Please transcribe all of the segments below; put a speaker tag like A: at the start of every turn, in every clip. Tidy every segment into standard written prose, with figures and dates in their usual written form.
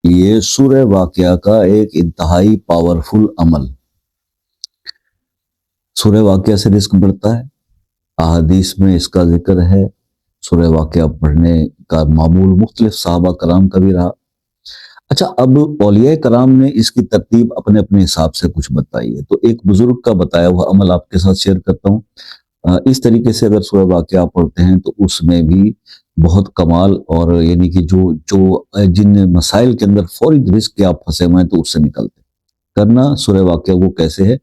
A: لیے سورہ واقعہ کا ایک انتہائی پاورفل عمل۔ سورہ واقعہ سے رزق بڑھتا ہے، احادیث میں اس کا ذکر ہے، سورہ واقعہ پڑھنے کا معمول مختلف صحابہ کرام کا بھی رہا۔ اچھا، اب اولیاء کرام نے اس کی ترتیب اپنے اپنے حساب سے کچھ بتائی ہے، تو ایک بزرگ کا بتایا ہوا عمل آپ کے ساتھ شیئر کرتا ہوں۔ اس طریقے سے اگر سورہ واقعہ پڑھتے ہیں تو اس میں بھی بہت کمال، اور یعنی کہ جن مسائل کے اندر فوری رزق کے آپ پھنسے ہوئے ہیں تو اس سے نکلتے کرنا۔ سورہ واقعہ وہ کیسے ہے؟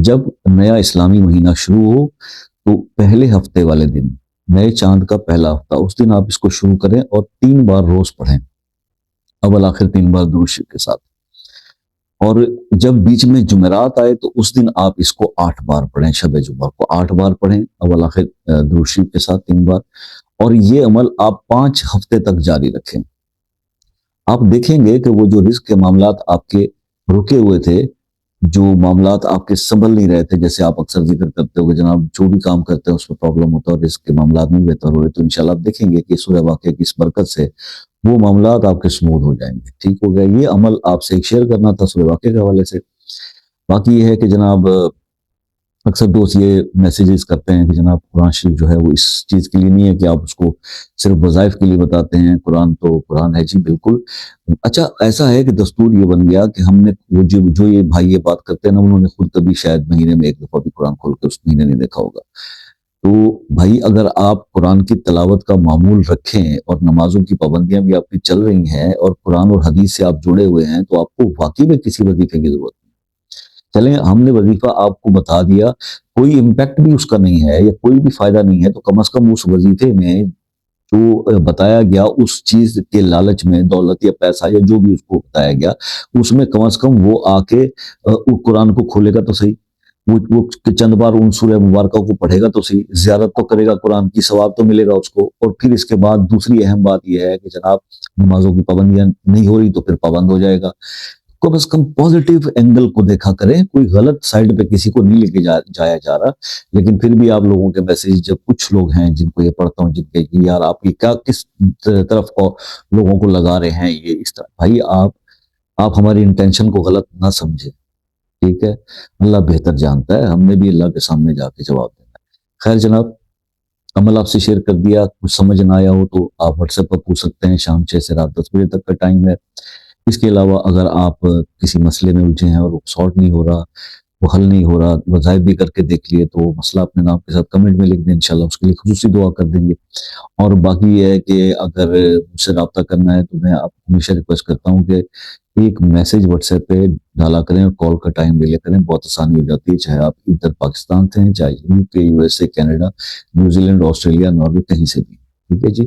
A: جب نیا اسلامی مہینہ شروع ہو تو پہلے ہفتے والے دن، نئے چاند کا پہلا ہفتہ، اس دن آپ اس کو شروع کریں اور 3 بار روز پڑھیں، اول آخر 3 بار درود شریف کے ساتھ۔ اور جب بیچ میں جمعرات آئے تو اس دن آپ اس کو 8 بار پڑھیں، شب جمعہ کو 8 بار پڑھیں، اول آخر درود شریف کے ساتھ 3 بار، اور یہ عمل آپ 5 ہفتے تک جاری رکھیں۔ آپ دیکھیں گے کہ وہ جو رزق کے معاملات آپ کے رکے ہوئے تھے، جو معاملات آپ کے سنبھل نہیں رہے تھے، جیسے آپ اکثر ذکر کرتے ہو کہ جناب جو بھی کام کرتے ہیں اس میں پرابلم ہوتا ہے اور رزق کے معاملات نہیں بہتر ہو رہے، تو انشاءاللہ آپ دیکھیں گے کہ سورہ واقعہ کی اس برکت سے وہ معاملات آپ کے سموتھ ہو جائیں گے، ٹھیک ہو گیا۔ یہ عمل آپ سے ایک شیئر کرنا تھا سورہ واقعہ کے حوالے سے۔ باقی یہ ہے کہ جناب اکثر دوست یہ میسیجز کرتے ہیں کہ جناب قرآن شریف جو ہے وہ اس چیز کے لیے نہیں ہے کہ آپ اس کو صرف وظائف کے لیے بتاتے ہیں، قرآن تو قرآن ہے۔ جی بالکل۔ اچھا، ایسا ہے کہ دستور یہ بن گیا کہ ہم نے جو یہ بھائی یہ بات کرتے ہیں نا، انہوں نے خود کبھی شاید مہینے میں 1 دفعہ بھی قرآن کھول کے اس مہینے نہیں دیکھا ہوگا۔ تو بھائی، اگر آپ قرآن کی تلاوت کا معمول رکھیں اور نمازوں کی پابندیاں بھی آپ کی چل رہی ہیں اور قرآن اور حدیث سے آپ جڑے ہوئے ہیں، تو آپ کو واقعی میں کسی وظیفے کی ضرورت نہیں۔ چلیں، ہم نے وظیفہ آپ کو بتا دیا، کوئی امپیکٹ بھی اس کا نہیں ہے یا کوئی بھی فائدہ نہیں ہے، تو کم از کم اس وظیفے میں جو بتایا گیا، اس چیز کے لالچ میں، دولت یا پیسہ یا جو بھی اس کو بتایا گیا، اس میں کم از کم وہ آ کے قرآن کو کھولے گا تو صحیح، وہ چند بار ان سورہ مبارکہ کو پڑھے گا تو صحیح، زیارت تو کرے گا، قرآن کی ثواب تو ملے گا اس کو۔ اور پھر اس کے بعد دوسری اہم بات یہ ہے کہ جناب نمازوں کی پابندیاں نہیں ہو رہی تو پھر پابند ہو جائے گا۔ کم از کم پازیٹیو اینگل کو دیکھا کریں، کوئی غلط سائڈ پہ کسی کو نہیں لے کے جایا جا رہا۔ لیکن پھر بھی آپ لوگوں کے میسیج، جب کچھ لوگ ہیں جن کو یہ پڑھتا ہوں، جن کے یار آپ یہ کیا کس طرف کو لوگوں کو لگا رہے ہیں یہ اس طرح، بھائی آپ ہماری انٹینشن کو غلط نہ سمجھیں، ٹھیک ہے؟ اللہ بہتر جانتا ہے، ہم نے بھی اللہ کے سامنے جا کے جواب دینا ہے۔ خیر جناب، عمل آپ سے شیئر کر دیا، کچھ سمجھ نہ آیا ہو تو آپ واٹس ایپ پر پوچھ سکتے ہیں، شام 6 سے رات 10 بجے تک کا ٹائم ہے۔ اس کے علاوہ اگر آپ کسی مسئلے میں الجھے ہیں اور وہ سارٹ نہیں ہو رہا، وہ حل نہیں ہو رہا، وظائف بھی کر کے دیکھ لیے، تو مسئلہ اپنے نام کے ساتھ کمنٹ میں لکھ دیں، انشاءاللہ اس کے لیے خصوصی دعا کر دیں گے۔ اور باقی یہ ہے کہ اگر مجھ سے رابطہ کرنا ہے تو میں آپ کو ہمیشہ ریکویسٹ کرتا ہوں کہ ایک میسیج واٹس ایپ پہ ڈالا کریں اور کال کا ٹائم لے لیا کریں، بہت آسانی ہو جاتی ہے، چاہے آپ ادھر پاکستان سے ہیں، چاہے UK، USA، Canada, New Zealand, Australia, Norway, کہیں سے بھی، ٹھیک ہے جی۔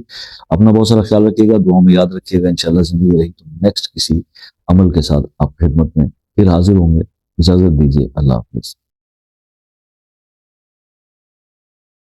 A: اپنا بہت سارا خیال رکھیے گا، دعاؤں میں یاد رکھیے گا، انشاءاللہ زندگی رہی تو نیکسٹ کسی عمل کے ساتھ آپ خدمت میں پھر حاضر ہوں گے۔ اجازت دیجیے، اللہ حافظ۔